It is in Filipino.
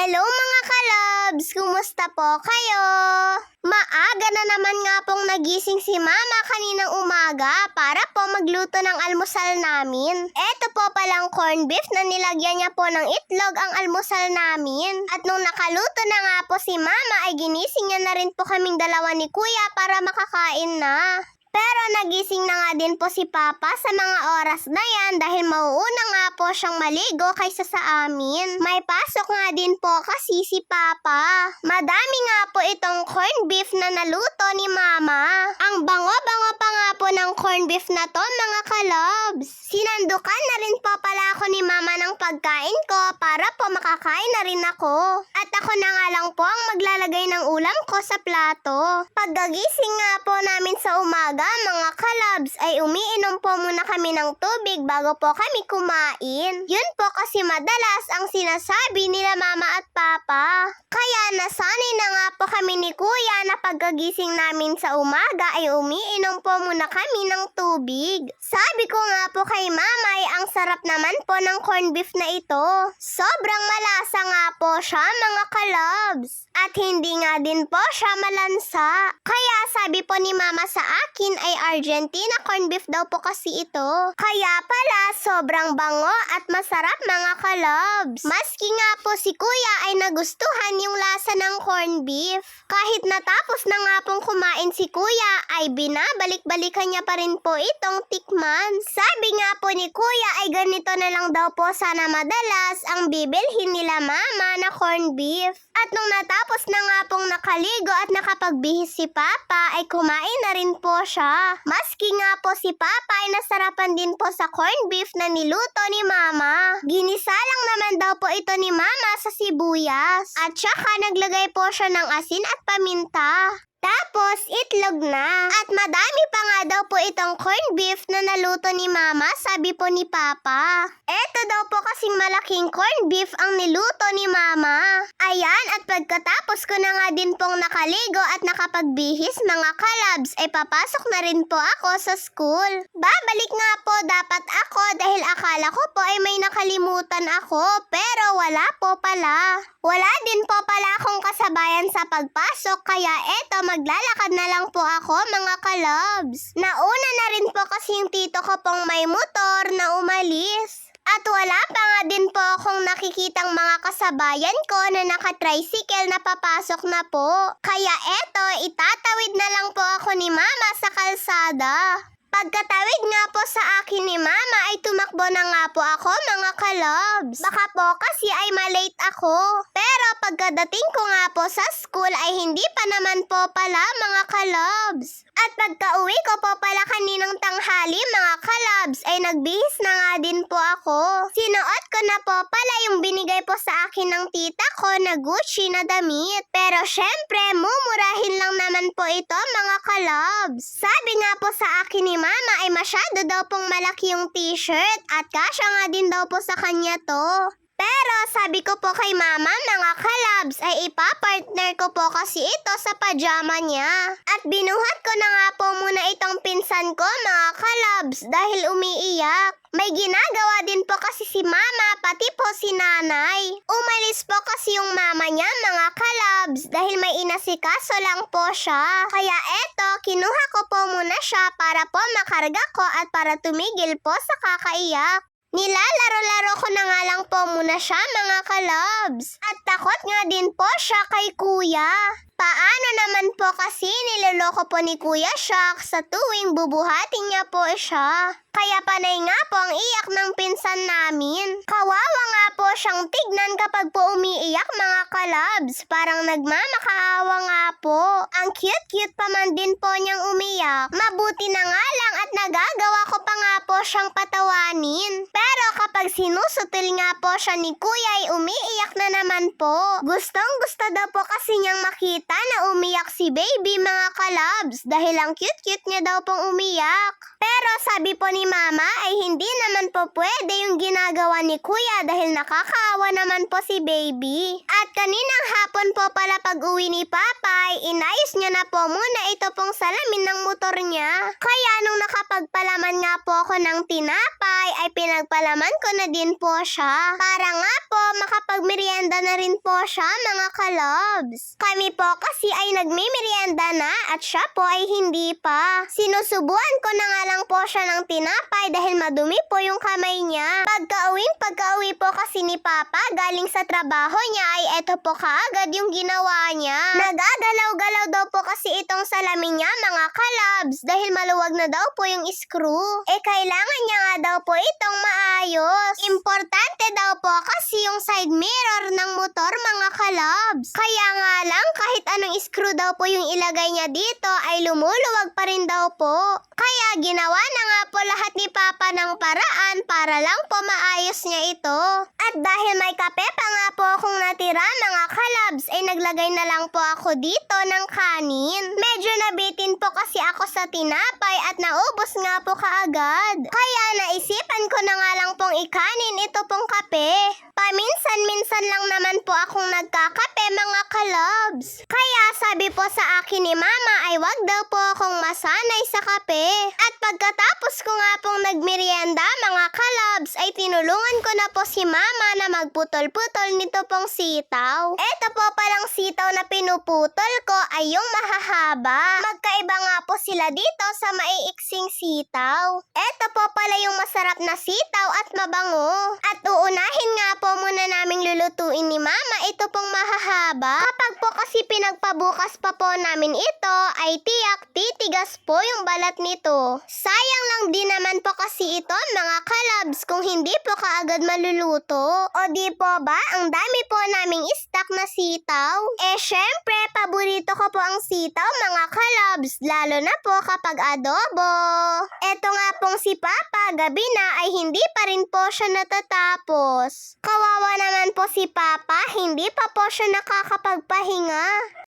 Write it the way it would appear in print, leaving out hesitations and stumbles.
Hello mga kalabs! Kumusta po kayo? Maaga na naman nga pong nagising si Mama kaninang umaga para po magluto ng almusal namin. Eto po palang corned beef na nilagyan niya po ng itlog ang almusal namin. At nung nakaluto na nga po si Mama ay ginising niya na rin po kaming dalawa ni Kuya para makakain na. Pero nagising na nga din po si Papa sa mga oras na yan dahil mauuna nga po siyang maligo kaysa sa amin. May pasok nga din po kasi si Papa. Madami nga po itong corned beef na naluto ni Mama. Ang bango-bango pa nga po ng corned beef na to mga kalobs. Sinandukan na rin po pala ako ni Mama ng pagkain ko para po makakain na rin ako. At ako na nga lang po ang maglalagay ng ulam ko sa plato. Pagkagising nga po namin sa umaga, mga kalabs, ay umiinom po muna kami ng tubig bago po kami kumain. Yun po kasi madalas ang sinasabi nila Mama at Papa. Kaya nasanay na nga po kami ni Kuya na pagkagising namin sa umaga ay umiinom po muna kami ng tubig. Sabi ko nga po kay Mama ay ang sarap naman po ng corned beef na ito. Sobrang malasa nga po siya mga kalabs. At hindi nga din po siya malansa. Kaya sabi po ni Mama sa akin ay Argentina corned beef daw po kasi ito. Kaya pala sobrang bango at masarap mga kalobs. Maski nga po si Kuya ay nagustuhan yung lasa ng corned beef. Kahit natapos na nga pong kumain si Kuya ay binabalik-balikan niya pa rin po itong tikman. Sabi nga po ni Kuya ay ganito na lang daw po sana madalas ang bibilhin nila Mama na corned beef. At nung natapos na nga pong nakaligo at nakapagbihis si Papa ay kumain na rin po siya. Maski nga po si Papa ay nasarapan din po sa corned beef na niluto ni Mama. Ginisa lang naman daw po ito ni Mama sa sibuyas. At saka naglagay po siya ng asin at paminta. Tapos, itlog na. At madami pa nga daw po itong corned beef na naluto ni Mama, sabi po ni Papa. Eto daw po kasing malaking corned beef ang niluto ni Mama. Ayan, at pagkatapos ko na nga din pong nakaligo at nakapagbihis mga kalabs, ay papasok na rin po ako sa school. Babalik nga po dapat ako dahil akala ko po ay may nakalimutan ako, pero wala po pala. Wala din po pala akong kasabayan sa pagpasok, kaya eto maglalakad na lang po ako mga kalobs. Nauna na rin po kasi yung tito ko pong may motor na umalis. At wala pa nga din po akong nakikitang mga kasabayan ko na naka-tricycle na papasok na po. Kaya eto, itatawid na lang po ako ni Mama sa kalsada. Pagkatawid nga po sa akin ni Mama ay tumakbo na nga po ako mga kalobs. Baka po kasi ay malate ako. Pero pagkadating ko nga po sa school ay hindi pa naman po pala mga kalobs. At pagka-uwi ko po pala kaninang tanghali mga kalobs ay nagbihis na nga din po ako. Sinuot ko na po pala yung binigay po sa akin ng tita ko na Gucci na damit. Pero syempre mumurahin lang naman po ito mga kalobs. Sabi nga po sa akin ni Mama ay masyado daw pong malaki yung t-shirt at kasya nga din daw po sa kanya to. Pero sabi ko po kay Mama mga kalabs ay ipapartner ko po kasi ito sa pajama niya. At binuhat ko na nga po muna itong pinsan ko mga kalabs dahil umiiyak. May ginagawa din po kasi si Mama pati po si Nanay. Umalis po kasi yung mama niya mga kalabs dahil may inasikaso lang po siya. Kaya eto, kinuha ko po muna siya para po makarga ko at para tumigil po sa kakaiyak. Nilalaro-laro ko na nga lang po muna siya mga kalobs. At takot nga din po siya kay Kuya. Paano naman po kasi niloloko po ni Kuya Shock sa tuwing bubuhatin niya po siya. Kaya panay nga po ang iyak ng pinsan namin. Kawawa nga po siyang tignan kapag po umiiyak mga kalabs. Parang nagmamakaawa nga po. Ang cute-cute pa man din po niyang umiyak. Mabuti na nga lang at nagagawa ko pa nga po siyang patawanin. Pero kapag sinusutil nga po siya ni Kuya ay umiiyak na naman po. Gustong-gusto daw po kasi niyang makita na umiyak si baby mga kalabs dahil ang cute-cute niya daw pong umiyak. Pero sabi po ni Mama ay hindi naman po pwede yung ginagawa ni Kuya dahil nakakaawa naman po si baby. At kaninang hapon po pala pag uwi ni Papa ay inayos niya na po muna ito pong salamin ng motor niya. Kaya nung nakapagpalaman nga po ako ng tinapay ay pinagpalaman ko na din po siya. Para nga po makapagmerienda na rin din po siya, mga kalabs. Kami po kasi ay nagmimerienda na at siya po ay hindi pa. Sinusubuan ko na nga lang po siya ng tinapay dahil madumi po yung kamay niya. Pagka-uwi po kasi ni Papa galing sa trabaho niya ay eto po kaagad yung ginawa niya. Nagagalaw-galaw daw po kasi itong salamin niya, mga kalabs, dahil maluwag na daw po yung screw. Kailangan niya nga daw po itong maayos. Importante daw po kasi yung side mirror ng motor, mga kalabs. Kaya nga lang, kahit anong screw daw po yung ilagay niya dito, ay lumuluwag pa rin daw po. Kaya ginawa na nga po lahat ni Papa ng paraan para lang po maayos niya ito. At dahil may kape pa nga po akong natira, mga kalabs, ay naglagay na lang po ako dito ng kanin. Medyo nabitin po kasi ako sa tinapay at naubos nga po kaagad. Kaya naisipan ko na nga lang pong ikanin ito pong kape. Paminsan-minsan lang naman po akong nagkakape, mga kalabs. Kaya sabi po sa akin ni Mama ay wag daw po akong masanay sa kape. At pagkatapos ko nga pong nagmerienda, mga kalabs, ay tinulungan ko na po si Mama na magputol-putol nito pong sitaw. Ito po palang sitaw na pinuputol ko ay yung mahahaba. Magkaiba nga po sila dito sa maiiksing sitaw. Ito po pala yung masarap na sitaw at mabango. At uunahin nga po muna naming lulutuin ni Mama ito pong mahahaba. Kapag po kasi pinagpabukas pa po namin ito, ay tiyak titigas po yung balat nito. Sayang lang din naman po kasi ito, mga kalabs, kung hindi po kaagad maluluto. O di po ba, ang dami po naming stock na sitaw? Syempre, paborito ko po ang sitaw, mga kalabs, lalo na po kapag adobo. Eto nga pong si Papa, gabi na ay hindi pa rin po siya natatapos. Kawawa naman po si Papa, hindi pa po siya nakakapagpahinga.